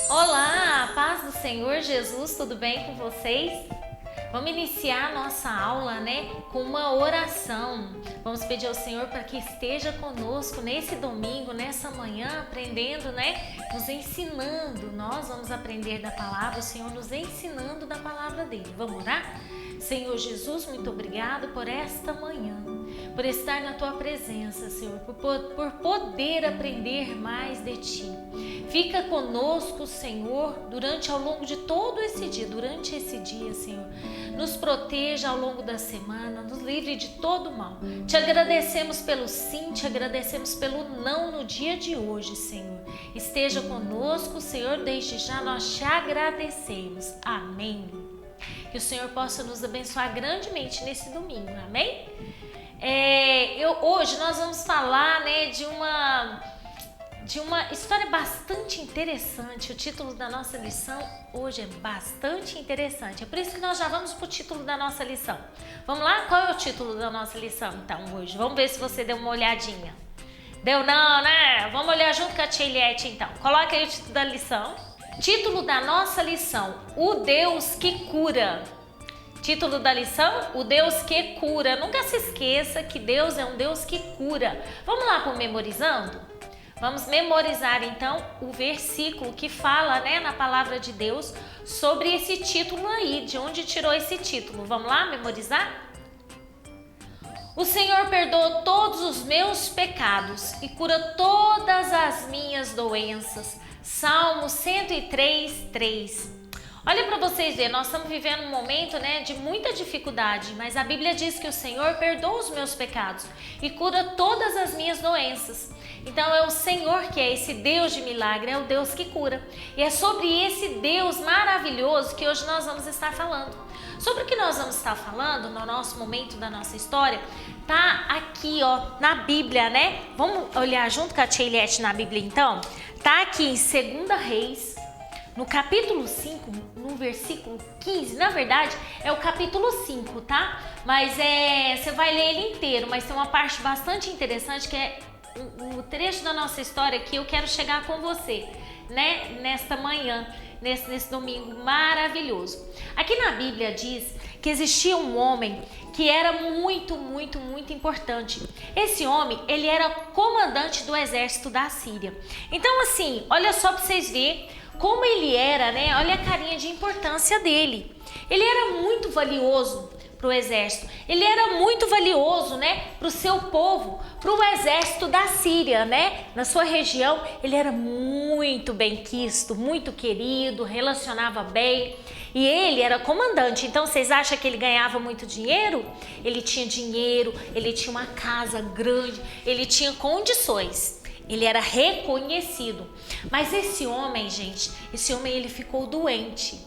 Olá, a paz do Senhor Jesus, tudo bem com vocês? Vamos iniciar nossa aula, com uma oração. Vamos pedir ao Senhor para que esteja conosco nesse domingo, nessa manhã, aprendendo, nos ensinando. Nós vamos aprender da palavra, o Senhor nos ensinando da palavra dele. Vamos orar? Senhor Jesus, muito obrigado por esta manhã, por estar na tua presença, Senhor, por poder aprender mais de ti. Fica conosco, Senhor, ao longo de todo esse dia, durante esse dia, Senhor. Nos proteja ao longo da semana, nos livre de todo mal. Te agradecemos pelo sim, te agradecemos pelo não no dia de hoje, Senhor. Esteja conosco, Senhor, desde já nós te agradecemos. Amém. Que o Senhor possa nos abençoar grandemente nesse domingo, amém? Hoje nós vamos falar de uma história bastante interessante. O título da nossa lição hoje é bastante interessante. É por isso que nós já vamos para o título da nossa lição. Vamos lá? Qual é o título da nossa lição então hoje? Vamos ver se você deu uma olhadinha. Deu não, né? Vamos olhar junto com a tia Eliette então. Coloca aí o título da lição. Título da nossa lição: O Deus que cura. Título da lição: O Deus que cura. Nunca se esqueça que Deus é um Deus que cura. Vamos lá para o memorizando? Vamos memorizar então o versículo que fala, na palavra de Deus sobre esse título aí, de onde tirou esse título. Vamos lá memorizar? O Senhor perdoa todos os meus pecados e cura todas as minhas doenças. Salmo 103:3. Olha para vocês verem, nós estamos vivendo um momento de muita dificuldade, mas a Bíblia diz que o Senhor perdoa os meus pecados e cura todas as minhas doenças. Então é o Senhor que é esse Deus de milagre, é o Deus que cura. E é sobre esse Deus maravilhoso que hoje nós vamos estar falando. Sobre o que nós vamos estar falando no nosso momento da nossa história, tá aqui na Bíblia, Vamos olhar junto com a tia Eliette na Bíblia então? Tá aqui em 2 Reis, no capítulo 5, no versículo 15, na verdade é o capítulo 5, tá? Mas você vai ler ele inteiro, mas tem uma parte bastante interessante que é o trecho da nossa história que eu quero chegar com você, nesta manhã, nesse domingo maravilhoso. Aqui na Bíblia diz que existia um homem que era muito, muito, muito importante. Esse homem, ele era comandante do exército da Síria. Então assim, olha só para vocês verem como ele era, olha a carinha de importância dele. Ele era muito valioso para o exército. Ele era muito valioso, para o seu povo, para o exército da Síria, na sua região. Ele era muito bem-quisto, muito querido, relacionava bem. E ele era comandante. Então vocês acham que ele ganhava muito dinheiro? Ele tinha dinheiro, ele tinha uma casa grande, ele tinha condições. Ele era reconhecido. Mas esse homem, gente, ele ficou doente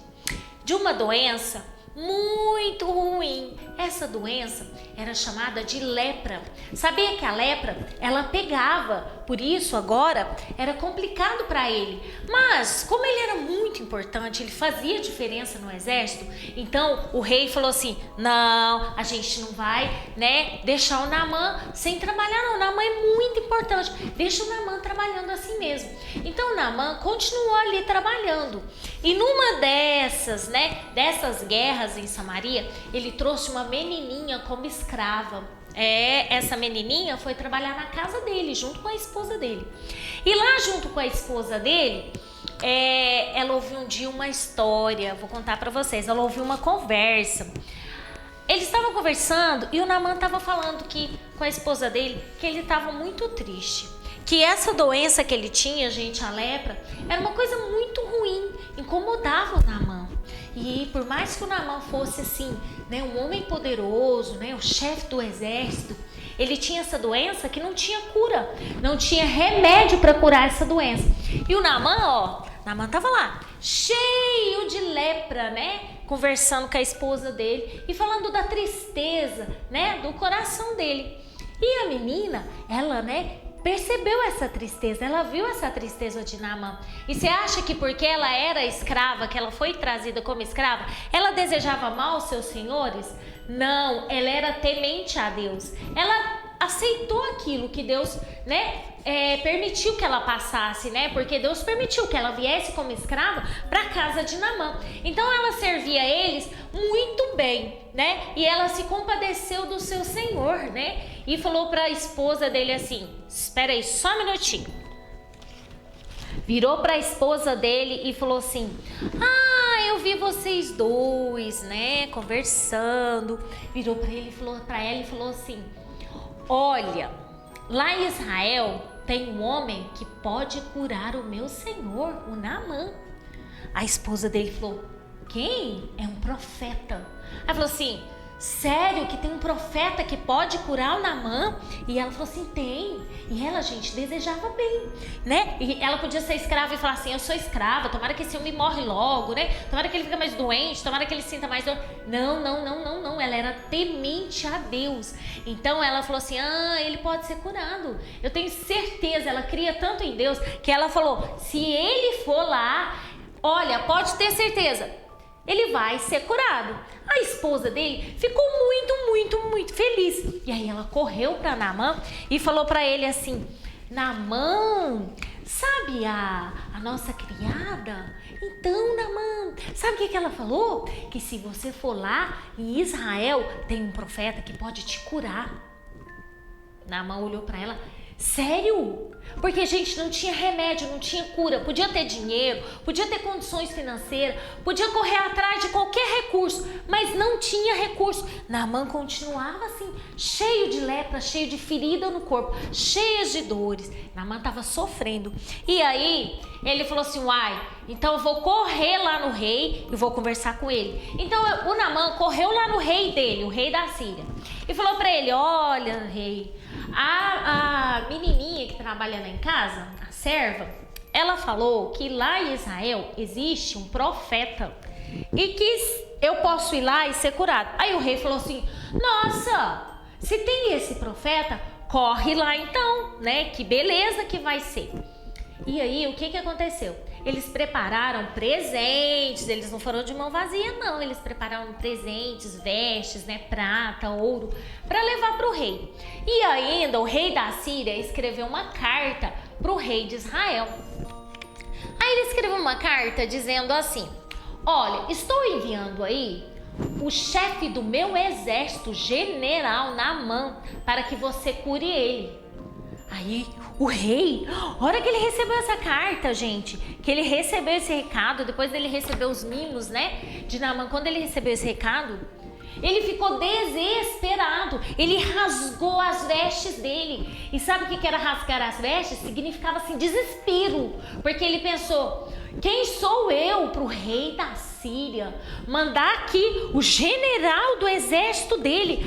de uma doença muito ruim. Essa doença era chamada de lepra. Sabia que a lepra, ela pegava, por isso agora era complicado para ele. Mas como ele era muito importante, ele fazia diferença no exército, então o rei falou assim: não, a gente não vai, deixar o Naamã sem trabalhar não. O Naamã é muito importante, deixa o Naamã trabalhando assim mesmo. Então o Naamã continuou ali trabalhando. E numa dessas guerras em Samaria, ele trouxe uma menininha como escrava. Essa menininha foi trabalhar na casa dele, junto com a esposa dele. E lá junto com a esposa dele, ela ouviu um dia uma história, vou contar para vocês. Ela ouviu uma conversa. Eles estavam conversando e o Naamã estava falando com a esposa dele que ele estava muito triste. Que essa doença que ele tinha, gente, a lepra, era uma coisa muito ruim, incomodava o Naamã. E por mais que o Naamã fosse assim, um homem poderoso, o chefe do exército, ele tinha essa doença que não tinha cura, não tinha remédio para curar essa doença. E o Naamã, Naamã estava lá, cheio de lepra, conversando com a esposa dele e falando da tristeza, do coração dele. E a menina, ela, percebeu essa tristeza, ela viu essa tristeza de Naamã. E você acha que porque ela era escrava, que ela foi trazida como escrava, ela desejava mal aos seus senhores? Não, ela era temente a Deus. Ela aceitou aquilo que Deus, né, permitiu que ela passasse, né? Porque Deus permitiu que ela viesse como escrava para a casa de Naamã. Então ela servia eles muito bem, né? E ela se compadeceu do seu senhor, né? E falou para a esposa dele assim: espera aí só um minutinho. Virou para a esposa dele e falou assim: ah, eu vi vocês dois, né, conversando. Virou para ele, falou para ela e falou assim: olha, lá em Israel tem um homem que pode curar o meu senhor, o Naamã. A esposa dele falou: quem? É um profeta. Ela falou assim: sério que tem um profeta que pode curar o Naamã? E ela falou assim: tem. E ela, gente, desejava bem, né? E ela podia ser escrava e falar assim: eu sou escrava, tomara que esse homem morre logo, né? Tomara que ele fique mais doente, tomara que ele sinta mais dor. Não. Ela era temente a Deus. Então ela falou assim: ah, ele pode ser curado. Eu tenho certeza, ela cria tanto em Deus que ela falou: se ele for lá, olha, pode ter certeza, ele vai ser curado. A esposa dele ficou muito feliz. E aí ela correu para Naamã e falou para ele assim: Naamã, sabe a nossa criada? Então, Naamã, sabe o que ela falou? Que se você for lá em Israel, tem um profeta que pode te curar. Naamã olhou para ela: sério? Porque, gente, não tinha remédio, não tinha cura. Podia ter dinheiro, podia ter condições financeiras, podia correr atrás de qualquer recurso, mas não tinha recurso. Naamã continuava assim, cheio de lepra, cheio de ferida no corpo, cheio de dores. Naamã estava sofrendo. E aí, ele falou assim: uai, então eu vou correr lá no rei e vou conversar com ele. Então, o Naamã correu lá no rei dele, o rei da Síria, e falou para ele: olha, rei, a menininha que trabalha lá em casa, a serva, ela falou que lá em Israel existe um profeta e que eu posso ir lá e ser curado. Aí o rei falou assim: nossa, se tem esse profeta, corre lá então, né? Que beleza que vai ser. E aí, o que aconteceu? Eles prepararam presentes, eles não foram de mão vazia, não. Eles prepararam presentes, vestes, né, prata, ouro, para levar para o rei. E ainda o rei da Síria escreveu uma carta para o rei de Israel. Aí ele escreveu uma carta dizendo assim: olha, estou enviando aí o chefe do meu exército, general Naamã, para que você cure ele. Aí o rei, a hora que ele recebeu essa carta, gente, que ele recebeu esse recado, depois dele receber os mimos, né, de Naamã, quando ele recebeu esse recado, ele ficou desesperado, ele rasgou as vestes dele. E sabe o que era rasgar as vestes? Significava assim, desespero, porque ele pensou: quem sou eu para o rei da Síria mandar aqui o general do exército dele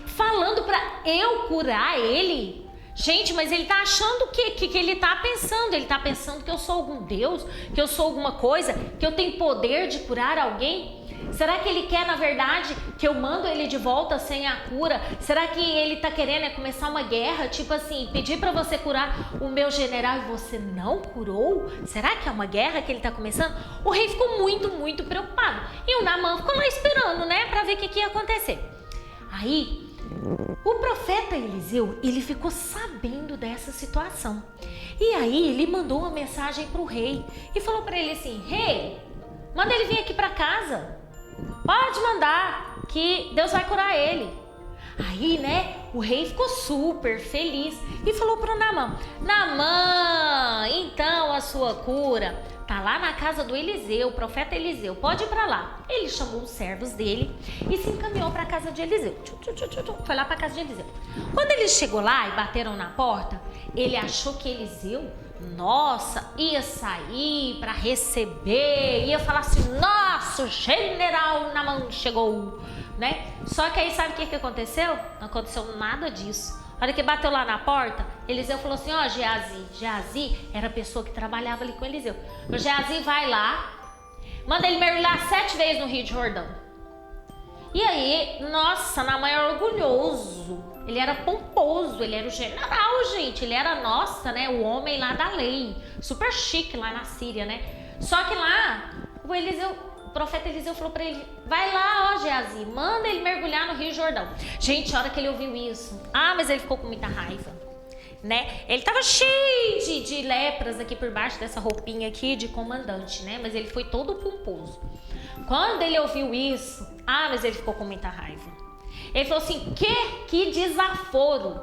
falando para eu curar ele? Gente, mas ele tá achando que ele tá pensando? Ele tá pensando que eu sou algum Deus, que eu sou alguma coisa, que eu tenho poder de curar alguém? Será que ele quer, na verdade, que eu mando ele de volta sem a cura? Será que ele tá querendo começar uma guerra? Tipo assim, pedir para você curar o meu general e você não curou? Será que é uma guerra que ele tá começando? O rei ficou muito preocupado. E o Naamã ficou lá esperando, né, para ver o que ia acontecer. Aí o profeta Eliseu, ele ficou sabendo dessa situação. E aí ele mandou uma mensagem para o rei e falou para ele assim: rei, manda ele vir aqui para casa. Pode mandar, que Deus vai curar ele. Aí, né, o rei ficou super feliz e falou para Naamã: Naamã, então a sua cura tá lá na casa do Eliseu, o profeta Eliseu, pode ir para lá. Ele chamou os servos dele e se encaminhou para a casa de Eliseu. Foi lá para a casa de Eliseu. Quando ele chegou lá e bateram na porta, ele achou que Eliseu, nossa, ia sair para receber, ia falar assim: nossa, o general Naamã chegou, né? Só que aí sabe o que aconteceu? Não aconteceu nada disso. A hora que bateu lá na porta, Eliseu falou assim: ó, Geazi era a pessoa que trabalhava ali com Eliseu. O Geazi vai lá, manda ele mergulhar 7 vezes no Rio de Jordão. E aí, nossa, Naamã era orgulhoso, ele era pomposo, ele era o general, gente, ele era, nossa, né, o homem lá da lei, super chique lá na Síria, né? Só que lá, o profeta Eliseu falou para ele, vai lá, ó Geazi, manda ele mergulhar no Rio Jordão. Gente, a hora que ele ouviu isso, mas ele ficou com muita raiva, né? Ele tava cheio de lepras aqui por baixo dessa roupinha aqui de comandante, né? Mas ele foi todo pomposo. Quando ele ouviu isso, mas ele ficou com muita raiva. Ele falou assim, que desaforo.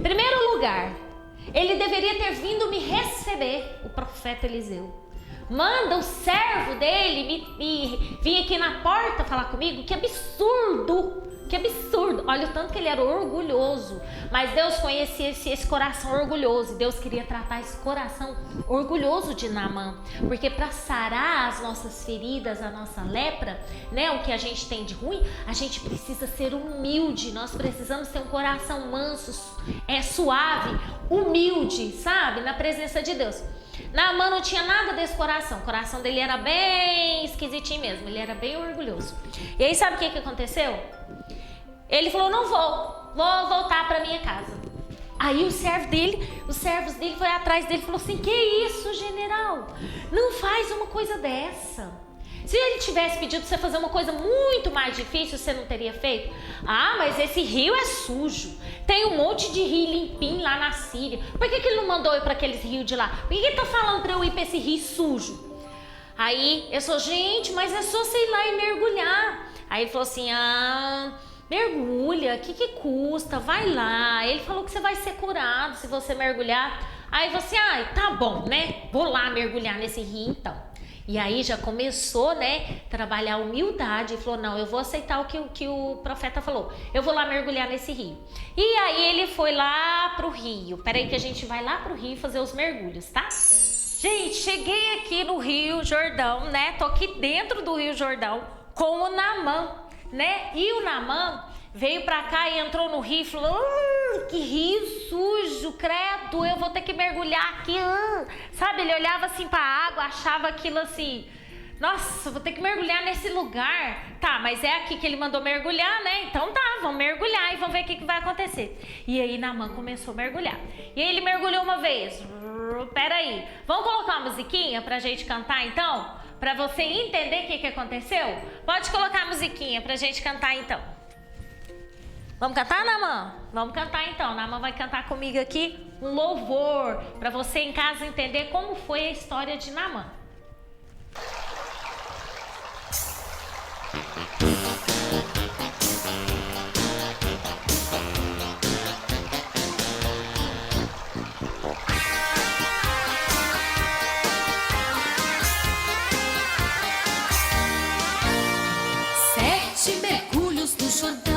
Primeiro lugar, ele deveria ter vindo me receber, o profeta Eliseu. Manda o servo dele me vir aqui na porta falar comigo. Que absurdo, que absurdo. Olha o tanto que ele era orgulhoso. Mas Deus conhecia esse coração orgulhoso. Deus queria tratar esse coração orgulhoso de Naamã. Porque para sarar as nossas feridas, a nossa lepra, né, o que a gente tem de ruim, a gente precisa ser humilde. Nós precisamos ter um coração manso, suave, humilde, sabe? Na presença de Deus. Naamã não tinha nada desse coração. O coração dele era bem esquisitinho mesmo. Ele era bem orgulhoso. E aí sabe o que aconteceu? Ele falou, não vou voltar para minha casa. Aí os servos dele foi atrás dele e falou assim, que isso, general? Não faz uma coisa dessa. Se ele tivesse pedido pra você fazer uma coisa muito mais difícil, você não teria feito? Mas esse rio é sujo. Tem um monte de rio limpinho lá na Síria. Por que ele não mandou eu para aqueles rios de lá? Por que ele tá falando para eu ir para esse rio sujo? Aí eu falei, gente, mas é só você ir lá e mergulhar. Aí ele falou assim, mergulha, que custa? Vai lá. Ele falou que você vai ser curado se você mergulhar. Aí eu falei assim, tá bom, né? Vou lá mergulhar nesse rio então. E aí já começou, né, trabalhar a humildade e falou, não, eu vou aceitar o que o profeta falou. Eu vou lá mergulhar nesse rio. E aí ele foi lá pro rio. Peraí que a gente vai lá pro rio fazer os mergulhos, tá? Gente, cheguei aqui no Rio Jordão, né? Tô aqui dentro do Rio Jordão com o Naamã, né? E o Naamã veio pra cá e entrou no rio e falou, que rio sujo, credo, eu vou ter que mergulhar aqui. Sabe, ele olhava assim pra água, achava aquilo assim, nossa, vou ter que mergulhar nesse lugar. Tá, mas é aqui que ele mandou mergulhar, né? Então tá, vamos mergulhar e vamos ver o que vai acontecer. E aí Naamã começou a mergulhar. E aí ele mergulhou uma vez. Peraí, vamos colocar uma musiquinha pra gente cantar então? Pra você entender o que aconteceu? Pode colocar a musiquinha pra gente cantar então. Vamos cantar, Naamã? Vamos cantar então. Naamã vai cantar comigo aqui um louvor para você em casa entender como foi a história de Naamã. Sete mergulhos no Jordão.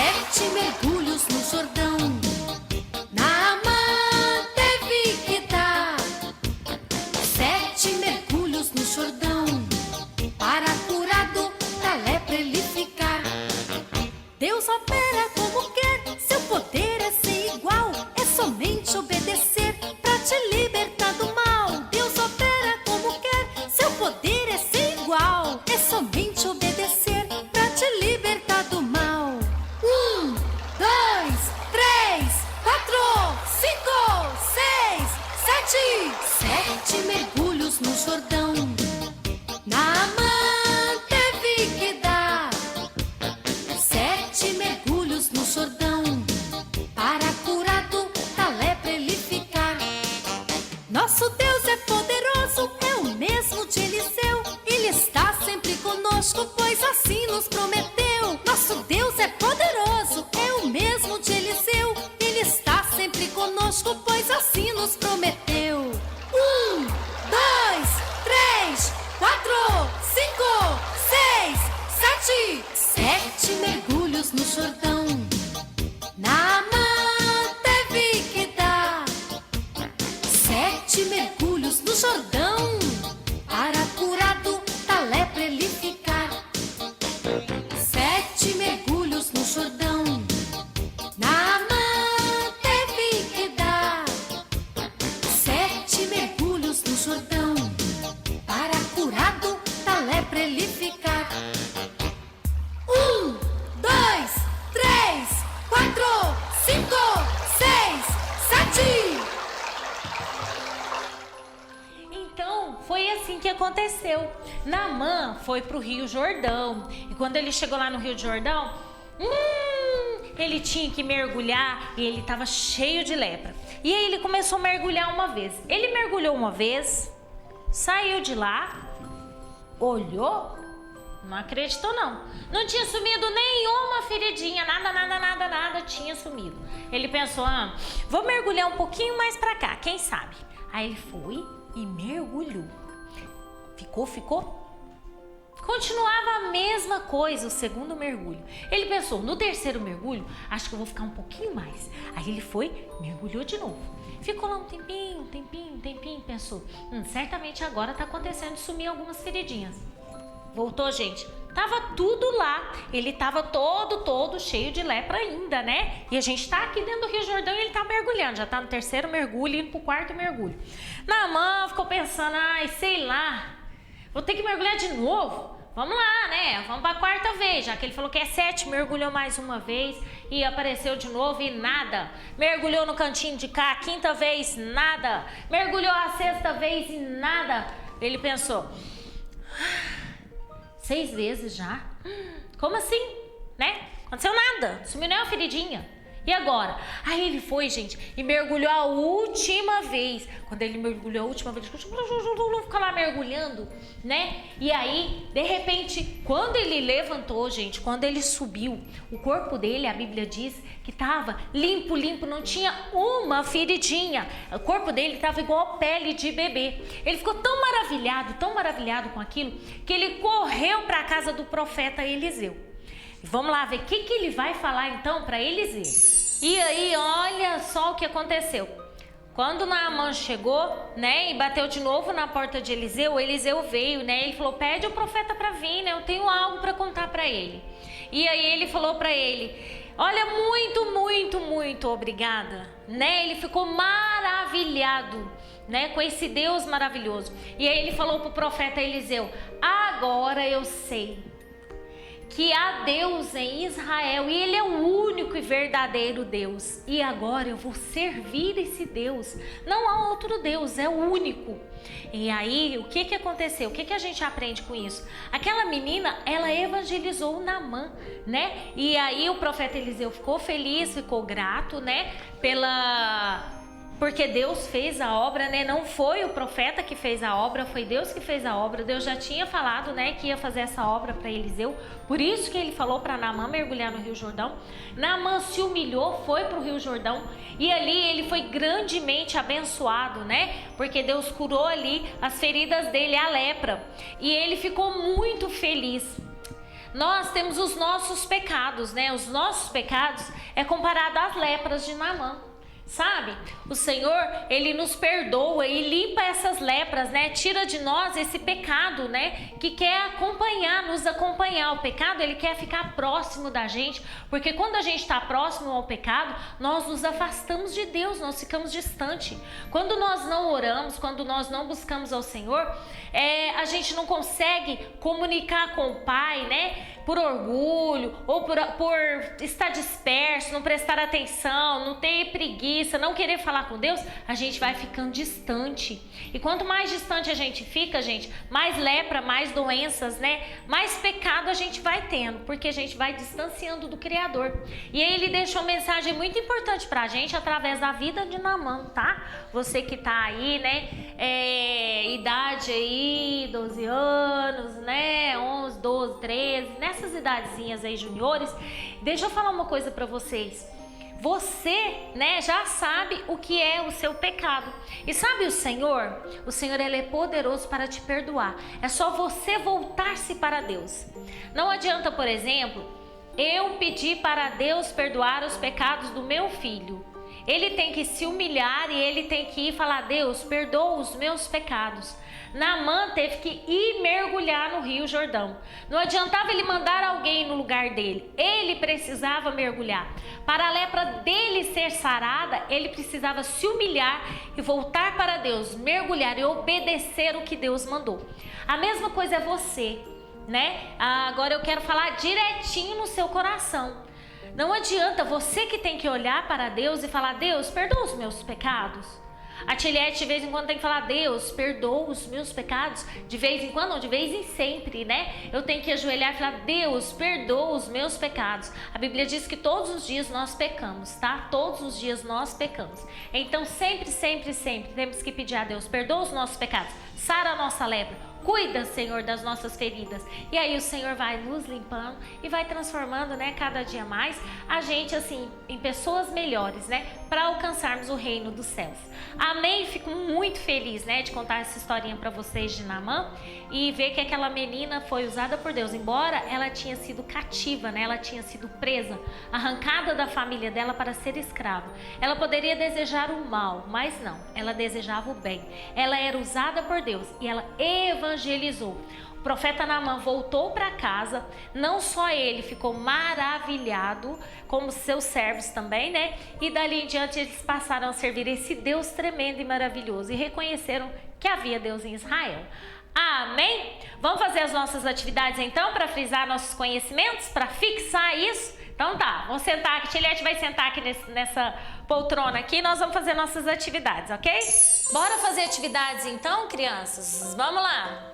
Sete mergulhos no Jordão. Naamã teve que dar 7 mergulhos no Jordão para curado da lepra ele ficar. Deus opera como quer, seu poder é sem igual. É somente obedecer pra te libertar do mal. Deus opera como quer, seu poder é sem igual. É somente obedecer pra te libertar do mal. 1, 2, 3, 4, 5, 6, 7. 7 mergulhos no Jordão. Naamã teve que dar 7 mergulhos no Jordão para curado da lepra ele ficar. Nosso Deus é poderoso, é o mesmo de Eliseu. Ele está sempre conosco, pois assim nos prometeu. Nosso Deus é poderoso, é o mesmo de Eliseu. Ele está sempre conosco, pois assim nos prometeu. 1, 2, 3, 4, 5, 6, 7. 7 mergulhos no Jordão. Naamã teve que dar 7 mergulhos no aconteceu? Naamã foi para o Rio Jordão. E quando ele chegou lá no Rio Jordão, ele tinha que mergulhar e ele estava cheio de lepra. E aí ele começou a mergulhar uma vez. Ele mergulhou uma vez, saiu de lá, olhou, não acreditou não. Não tinha sumido nenhuma feridinha, nada tinha sumido. Ele pensou, vou mergulhar um pouquinho mais pra cá, quem sabe? Aí ele foi e mergulhou. Ficou. Continuava a mesma coisa o segundo mergulho. Ele pensou, no terceiro mergulho, acho que eu vou ficar um pouquinho mais. Aí ele foi, mergulhou de novo. Ficou lá um tempinho, pensou, certamente agora tá acontecendo de sumir algumas feridinhas. Voltou, gente, tava tudo lá. Ele tava todo cheio de lepra ainda, né? E a gente tá aqui dentro do Rio Jordão e ele tá mergulhando. Já tá no terceiro mergulho, indo pro quarto mergulho. Naamã ficou pensando, sei lá, vou ter que mergulhar de novo. Vamos lá, né? Vamos pra quarta vez. Já que ele falou que é 7, mergulhou mais uma vez e apareceu de novo e nada. Mergulhou no cantinho de cá, 5ª vez, nada. Mergulhou a 6ª vez e nada. Ele pensou, 6 vezes já? Como assim? Né? Aconteceu nada, sumiu nem uma feridinha. E agora? Aí ele foi, gente, e mergulhou a última vez. Quando ele mergulhou a última vez, ficou lá mergulhando, né? E aí, de repente, quando ele levantou, gente, quando ele subiu, o corpo dele, a Bíblia diz que estava limpo, não tinha uma feridinha. O corpo dele estava igual a pele de bebê. Ele ficou tão maravilhado com aquilo, que ele correu para a casa do profeta Eliseu. Vamos lá ver o que ele vai falar então para Eliseu. E aí, olha só o que aconteceu. Quando Naamã chegou, né, e bateu de novo na porta de Eliseu, Eliseu veio, né, ele falou, pede o profeta para vir, né, eu tenho algo para contar para ele. E aí ele falou para ele, olha, muito obrigada, né, ele ficou maravilhado, né, com esse Deus maravilhoso. E aí ele falou para o profeta Eliseu, agora eu sei que há Deus em Israel e Ele é o único e verdadeiro Deus. E agora eu vou servir esse Deus. Não há outro Deus, é o único. E aí, o que aconteceu? O que a gente aprende com isso? Aquela menina, ela evangelizou Naamã, né? E aí o profeta Eliseu ficou feliz, ficou grato, né? Porque Deus fez a obra, né? Não foi o profeta que fez a obra, foi Deus que fez a obra. Deus já tinha falado, né, que ia fazer essa obra para Eliseu. Por isso que ele falou para Naamã mergulhar no Rio Jordão. Naamã se humilhou, foi para o Rio Jordão e ali ele foi grandemente abençoado, né? Porque Deus curou ali as feridas dele, a lepra. E ele ficou muito feliz. Nós temos os nossos pecados, né? Os nossos pecados é comparado às lepras de Naamã. Sabe, o Senhor, Ele nos perdoa e limpa essas lepras, né? Tira de nós esse pecado, né? Que quer nos acompanhar. O pecado, ele quer ficar próximo da gente, porque quando a gente está próximo ao pecado, nós nos afastamos de Deus, nós ficamos distante. Quando nós não oramos, quando nós não buscamos ao Senhor, a gente não consegue comunicar com o Pai, né? Por orgulho ou por estar disperso, não prestar atenção, não ter preguiça, não querer falar com Deus, a gente vai ficando distante. E quanto mais distante a gente fica, gente, mais lepra, mais doenças, né? Mais pecado a gente vai tendo, porque a gente vai distanciando do Criador. E aí ele deixou uma mensagem muito importante pra gente através da vida de Naamã, tá? Você que tá aí, né? Idade aí, 12 anos, né? 11, 12, 13, nessas idadezinhas aí juniores, deixa eu falar uma coisa pra vocês. Você, né, já sabe o que é o seu pecado. E sabe o Senhor? O Senhor, Ele é poderoso para te perdoar. É só você voltar-se para Deus. Não adianta, por exemplo, eu pedir para Deus perdoar os pecados do meu filho. Ele tem que se humilhar e ele tem que ir falar, Deus, perdoa os meus pecados. Naamã teve que ir mergulhar no Rio Jordão. Não adiantava ele mandar alguém no lugar dele. Ele precisava mergulhar. Para a lepra dele ser sarada, ele precisava se humilhar e voltar para Deus, mergulhar e obedecer o que Deus mandou. A mesma coisa é você, né? Agora eu quero falar direitinho no seu coração. Não adianta, você que tem que olhar para Deus e falar, Deus, perdoa os meus pecados. A Tiliete de vez em quando tem que falar: Deus, perdoa os meus pecados. De vez em quando, não, de vez em sempre, né? Eu tenho que ajoelhar e falar: Deus, perdoa os meus pecados. A Bíblia diz que todos os dias nós pecamos, tá? Todos os dias nós pecamos. Então sempre, sempre, sempre temos que pedir a Deus: perdoa os nossos pecados, sara a nossa lepra. Cuida, Senhor, das nossas feridas. E aí o Senhor vai nos limpando e vai transformando, né, cada dia mais a gente, assim, em pessoas melhores, né, para alcançarmos o reino dos céus. Amém? Fico muito feliz, né, de contar essa historinha para vocês de Naamã e ver que aquela menina foi usada por Deus. Embora ela tinha sido cativa, né, ela tinha sido presa, arrancada da família dela para ser escrava. Ela poderia desejar o mal, mas não. Ela desejava o bem. Ela era usada por Deus e ela evangelizou. O profeta Naamã voltou para casa, não só ele ficou maravilhado, como seus servos também, né? E dali em diante eles passaram a servir esse Deus tremendo e maravilhoso e reconheceram que havia Deus em Israel. Amém? Vamos fazer as nossas atividades então para frisar nossos conhecimentos, para fixar isso? Então tá, vamos sentar aqui, Tiliete vai sentar aqui nessa poltrona aqui, nós vamos fazer nossas atividades, ok? Bora fazer atividades então, crianças? Vamos lá!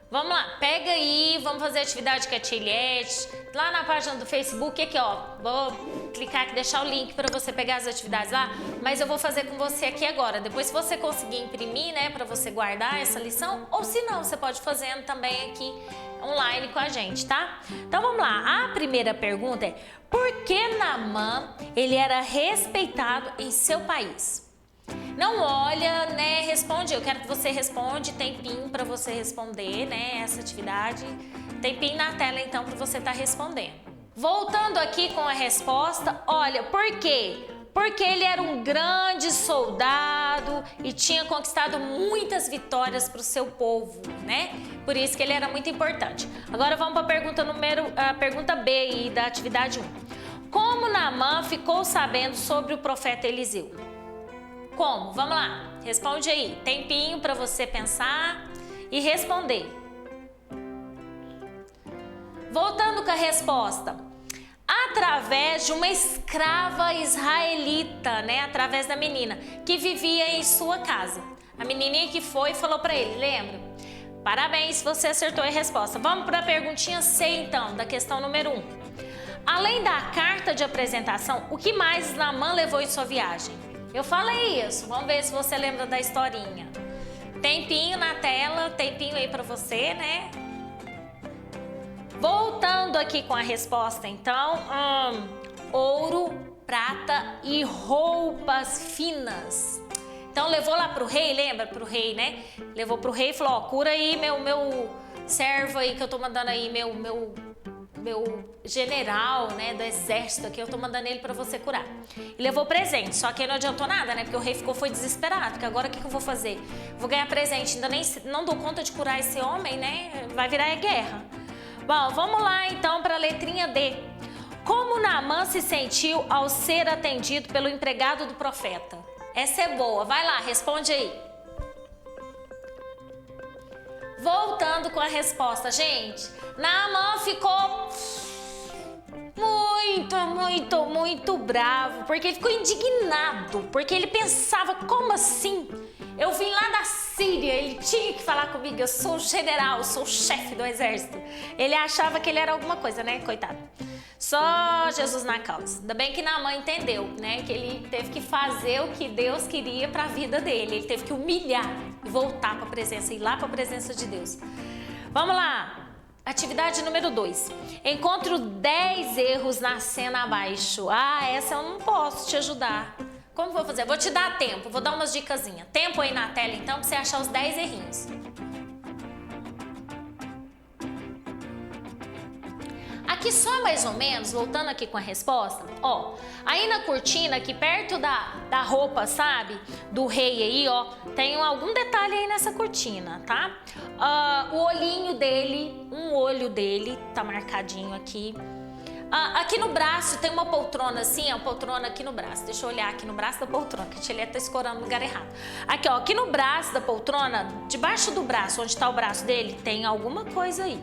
Vamos lá, pega aí, vamos fazer atividade com a Tiliete, lá na página do Facebook, aqui ó, vou clicar aqui, deixar o link para você pegar as atividades lá, mas eu vou fazer com você aqui agora, depois se você conseguir imprimir, né, para você guardar essa lição, ou se não, você pode fazendo também aqui online com a gente, tá? Então vamos lá, a primeira pergunta é: por que Naamã, ele era respeitado em seu país? Não olha, né, responde, eu quero que você responda, tempinho para você responder, né, essa atividade, tempinho na tela então para você estar respondendo. Voltando aqui com a resposta, olha, por quê? Porque ele era um grande soldado e tinha conquistado muitas vitórias para o seu povo, né? Por isso que ele era muito importante. Agora vamos para a pergunta B aí da atividade 1. Como Naamã ficou sabendo sobre o profeta Eliseu? Como? Vamos lá, responde aí. Tempinho para você pensar e responder. Voltando com a resposta. Através de uma escrava israelita, né? Através da menina que vivia em sua casa. A menininha que foi e falou para ele, lembra? Parabéns, você acertou a resposta. Vamos para a perguntinha C então, da questão número 1. Além da carta de apresentação, o que mais Naamã levou em sua viagem? Eu falei isso, vamos ver se você lembra da historinha. Tempinho na tela, tempinho aí para você, né? Voltando aqui com a resposta, então, ouro, prata e roupas finas. Então levou lá pro rei, lembra? Pro rei, né? Levou pro rei e falou: ó, cura aí meu servo aí que eu tô mandando aí, meu general, né, do exército aqui, eu tô mandando ele pra você curar. E levou presente, só que aí não adiantou nada, né, porque o rei foi desesperado, porque agora o que eu vou fazer? Vou ganhar presente, ainda não dou conta de curar esse homem, né, vai virar guerra. Bom, vamos lá então para a letrinha D. Como Naamã se sentiu ao ser atendido pelo empregado do profeta? Essa é boa, vai lá, responde aí. Voltando com a resposta, gente, Naamã ficou muito bravo, porque ele ficou indignado, porque ele pensava, como assim? Eu vim lá da Síria, ele tinha que falar comigo, eu sou o general, sou o chefe do exército. Ele achava que ele era alguma coisa, né, coitado. Só Jesus na causa. Ainda bem que Naamã entendeu, né, que ele teve que fazer o que Deus queria para a vida dele. Ele teve que humilhar e voltar para a presença, ir lá para a presença de Deus. Vamos lá. Atividade número 2. Encontro 10 erros na cena abaixo. Ah, essa eu não posso te ajudar. Como vou fazer? Vou te dar tempo, vou dar umas dicasinhas. Tempo aí na tela então, para você achar os 10 errinhos. Aqui só mais ou menos, voltando aqui com a resposta, ó, aí na cortina, aqui perto da roupa, sabe, do rei aí, ó, tem algum detalhe aí nessa cortina, tá? O olhinho dele, um olho dele tá marcadinho aqui. Aqui no braço tem uma poltrona assim, ó, poltrona aqui no braço. Deixa eu olhar aqui no braço da poltrona, que a Tiliete tá escorando no lugar errado. Aqui, ó, aqui no braço da poltrona, debaixo do braço, onde tá o braço dele, tem alguma coisa aí.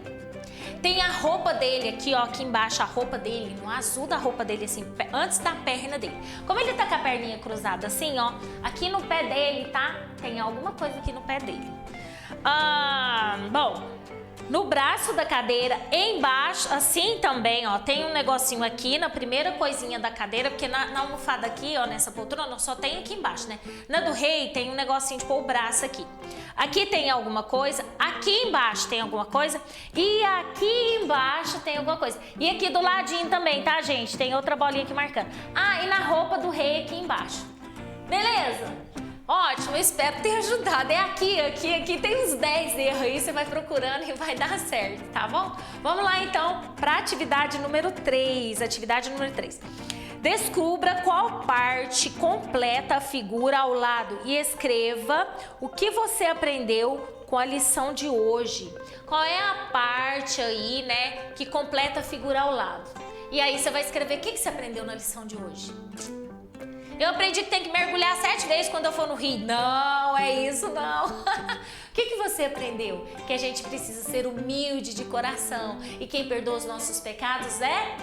Tem a roupa dele aqui, ó, aqui embaixo, a roupa dele, no azul da roupa dele, assim, antes da perna dele. Como ele tá com a perninha cruzada assim, ó, aqui no pé dele, tá? Tem alguma coisa aqui no pé dele. Bom, no braço da cadeira, embaixo, assim também, ó, tem um negocinho aqui na primeira coisinha da cadeira, porque na almofada aqui, ó, nessa poltrona, só tem aqui embaixo, né? Na do rei tem um negocinho de pôr o braço aqui. Aqui tem alguma coisa, aqui embaixo tem alguma coisa e aqui embaixo tem alguma coisa. E aqui do ladinho também, tá, gente? Tem outra bolinha aqui marcando. E na roupa do rei aqui embaixo. Beleza? Ótimo, eu espero ter ajudado. É aqui tem uns 10 erros aí, você vai procurando e vai dar certo, tá bom? Vamos lá então para atividade número 3. Atividade número 3. Descubra qual parte completa a figura ao lado e escreva o que você aprendeu com a lição de hoje. Qual é a parte aí, né, que completa a figura ao lado? E aí você vai escrever o que você aprendeu na lição de hoje. Eu aprendi que tem que mergulhar 7 vezes quando eu for no rio. Não, é isso não. O que você aprendeu? Que a gente precisa ser humilde de coração e quem perdoa os nossos pecados é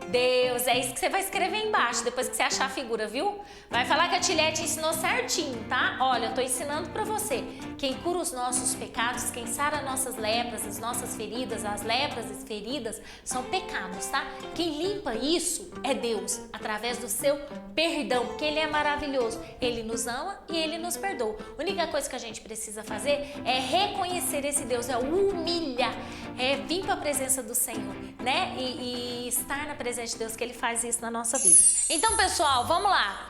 Deus. É isso que você vai escrever embaixo, depois que você achar a figura, viu? Vai falar que a Tilete ensinou certinho, tá? Olha, eu tô ensinando pra você. Quem cura os nossos pecados, quem sara nossas lepras, as nossas feridas, as lepras e feridas são pecados, tá? Quem limpa isso é Deus, através do seu perdão, porque Ele é maravilhoso. Ele nos ama e Ele nos perdoa. A única coisa que a gente precisa fazer é reconhecer esse Deus, é humilhar, é vir para a presença do Senhor, né? E estar na presença de Deus, que Ele faz isso na nossa vida. Então, pessoal, vamos lá.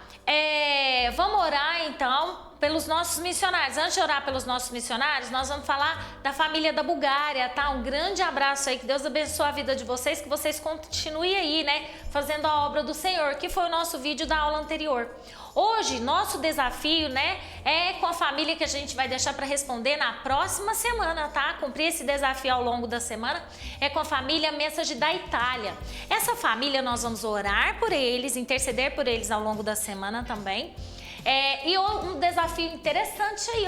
Vamos orar, então, pelos nossos missionários. Antes de orar pelos nossos missionários, nós vamos falar da família da Bulgária, tá? Um grande abraço aí, que Deus abençoe a vida de vocês, que vocês continuem aí, né? Fazendo a obra do Senhor, que foi o nosso vídeo da aula anterior. Hoje, nosso desafio, né, é com a família que a gente vai deixar para responder na próxima semana, tá? Cumprir esse desafio ao longo da semana é com a família Message da Itália. Essa família nós vamos orar por eles, interceder por eles ao longo da semana também. E um desafio interessante aí,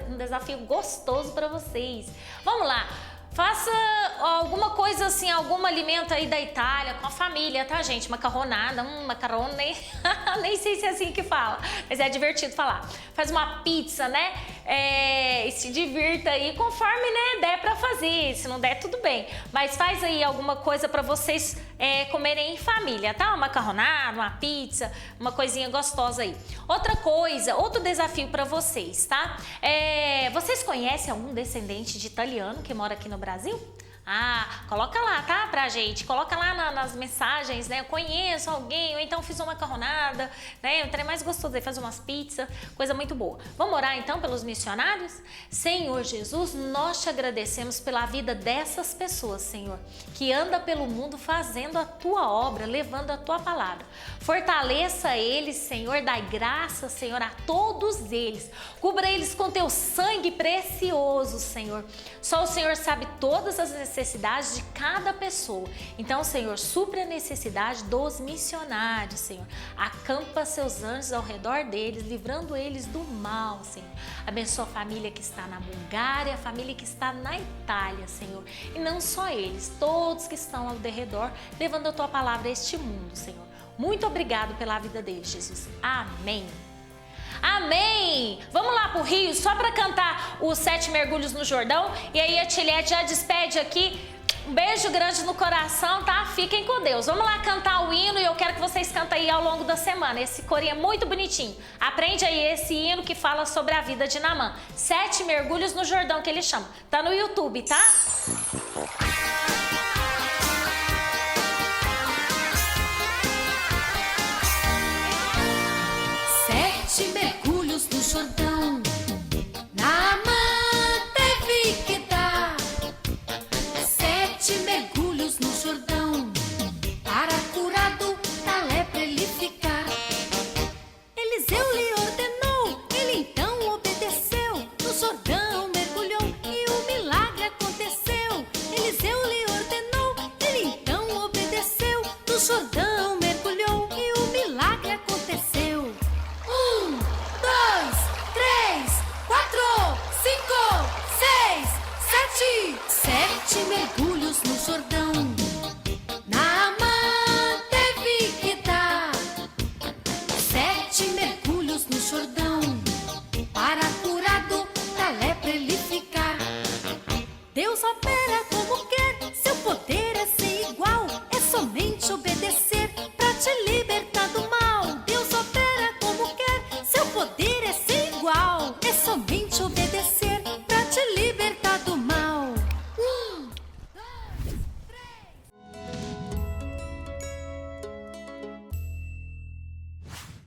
um desafio gostoso para vocês. Vamos lá. Faça alguma coisa assim, algum alimento aí da Itália com a família, tá, gente? Macarronada, macarrone, nem sei se é assim que fala, mas é divertido falar. Faz uma pizza, né? E se divirta aí conforme, né, der pra fazer. Se não der, tudo bem. Mas faz aí alguma coisa pra vocês comerem em família, tá? Uma macarronada, uma pizza, uma coisinha gostosa aí. Outra coisa, outro desafio pra vocês, tá? Vocês conhecem algum descendente de italiano que mora aqui no Brasil? Coloca lá, tá, pra gente, coloca lá nas mensagens, né, eu conheço alguém, ou então fiz uma macarronada, né, o trem mais gostoso aí, faz umas pizzas, coisa muito boa. Vamos orar então pelos missionários? Senhor Jesus, nós te agradecemos pela vida dessas pessoas, Senhor, que anda pelo mundo fazendo a tua obra, levando a tua palavra. Fortaleça eles, Senhor, dai graça, Senhor, a todos eles, cubra eles com teu sangue precioso, Senhor. Só o Senhor sabe todas as necessidades de cada pessoa. Então, Senhor, supre a necessidade dos missionários, Senhor. Acampa seus anjos ao redor deles, livrando eles do mal, Senhor. Abençoa a família que está na Bulgária, a família que está na Itália, Senhor. E não só eles, todos que estão ao derredor, levando a tua palavra a este mundo, Senhor. Muito obrigado pela vida deles, Jesus. Amém. Amém! Vamos lá pro Rio só para cantar os 7 mergulhos no Jordão. E aí a Tilete já despede aqui. Um beijo grande no coração, tá? Fiquem com Deus. Vamos lá cantar o hino e eu quero que vocês cantem aí ao longo da semana. Esse corinho é muito bonitinho. Aprende aí esse hino que fala sobre a vida de Naamã. 7 mergulhos no Jordão que ele chama. Tá no YouTube, tá? Mergulhos no Jordão, Naamã teve que dar 7 mergulhos no Jordão, para curado da lepra ele ficar. Eliseu lhe ordenou, ele então obedeceu, no Jordão mergulhou e o milagre aconteceu. Eliseu lhe ordenou, ele então obedeceu, no Jordão mergulhou e o milagre aconteceu. 1, 2, 3. no Jordão.